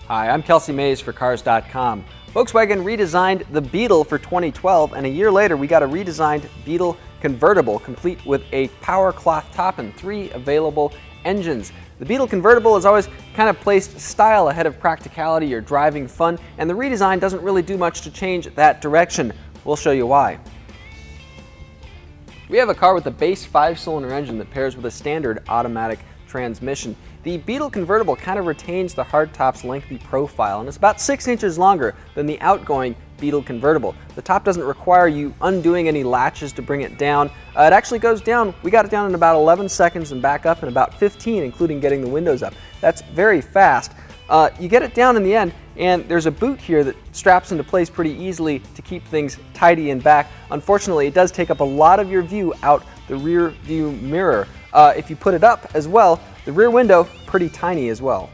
Hi, I'm Kelsey Mays for Cars.com. Volkswagen redesigned the Beetle for 2012, and a year later we got a redesigned Beetle Convertible, complete with a power cloth top and 3 available engines. The Beetle Convertible has always kind of placed style ahead of practicality or driving fun, and the redesign doesn't really do much to change that direction. We'll show you why. We have a car with a base 5-cylinder engine that pairs with a standard automatic transmission. The Beetle Convertible kind of retains the hardtop's lengthy profile, and it's about 6 inches longer than the outgoing Beetle Convertible. The top doesn't require you undoing any latches to bring it down. It actually goes down, we got it down in about 11 seconds and back up in about 15, including getting the windows up. That's very fast. You get it down in the end, and there's a boot here that straps into place pretty easily to keep things tidy in back. Unfortunately, it does take up a lot of your view out the rear view mirror. If you put it up as well, the rear window, pretty tiny as well.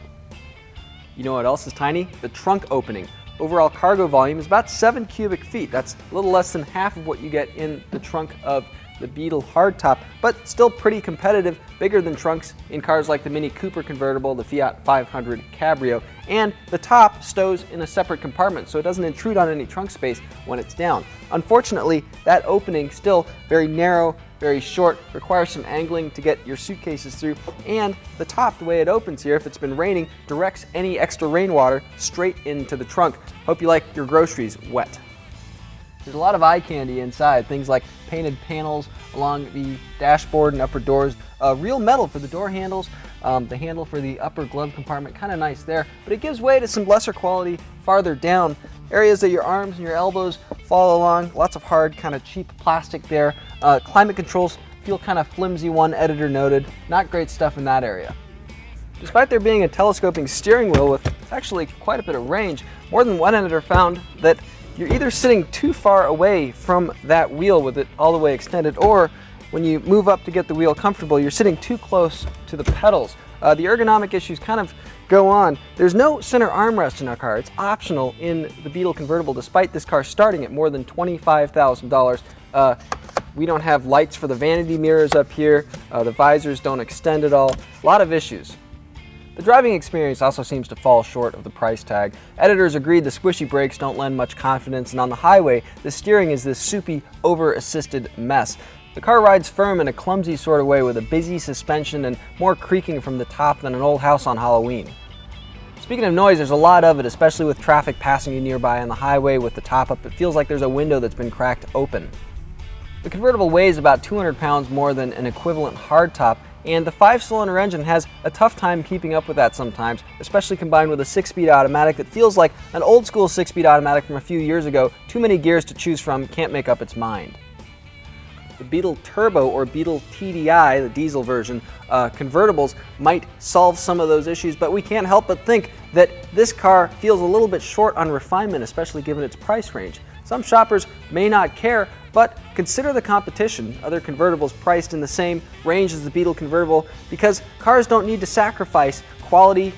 You know what else is tiny? The trunk opening. Overall cargo volume is about 7 cubic feet. That's a little less than half of what you get in the trunk of the Beetle hardtop, but still pretty competitive, bigger than trunks in cars like the Mini Cooper convertible, the Fiat 500 Cabrio, and the top stows in a separate compartment so it doesn't intrude on any trunk space when it's down. Unfortunately, that opening still very narrow, very short, requires some angling to get your suitcases through, and the top, the way it opens here, if it's been raining, directs any extra rainwater straight into the trunk. Hope you like your groceries wet. There's a lot of eye candy inside, things like painted panels along the dashboard and upper doors, real metal for the door handles, the handle for the upper glove compartment, kind of nice there, but it gives way to some lesser quality farther down. Areas that your arms and your elbows fall along, lots of hard, kind of cheap plastic there. Climate controls feel kind of flimsy, one editor noted. Not great stuff in that area. Despite there being a telescoping steering wheel with actually quite a bit of range, more than one editor found that you're either sitting too far away from that wheel with it all the way extended, or when you move up to get the wheel comfortable, you're sitting too close to the pedals. The ergonomic issues kind of go on. There's no center armrest in our car. It's optional in the Beetle Convertible, despite this car starting at more than $25,000. We don't have lights for the vanity mirrors up here. The visors don't extend at all. A lot of issues. The driving experience also seems to fall short of the price tag. Editors agreed the squishy brakes don't lend much confidence, and on the highway, the steering is this soupy, over-assisted mess. The car rides firm in a clumsy sort of way with a busy suspension and more creaking from the top than an old house on Halloween. Speaking of noise, there's a lot of it, especially with traffic passing you nearby on the highway with the top up. It feels like there's a window that's been cracked open. The convertible weighs about 200 pounds more than an equivalent hardtop, and the 5-cylinder engine has a tough time keeping up with that sometimes, especially combined with a 6-speed automatic that feels like an old school 6-speed automatic from a few years ago. Too many gears to choose from, can't make up its mind. The Beetle Turbo or Beetle TDI, the diesel version, convertibles might solve some of those issues, but we can't help but think that this car feels a little bit short on refinement, especially given its price range. Some shoppers may not care, but consider the competition, other convertibles priced in the same range as the Beetle Convertible, because cars don't need to sacrifice quality,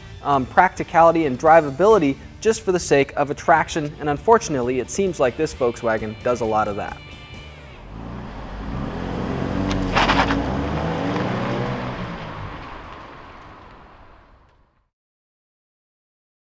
practicality, and drivability just for the sake of attraction, and unfortunately it seems like this Volkswagen does a lot of that.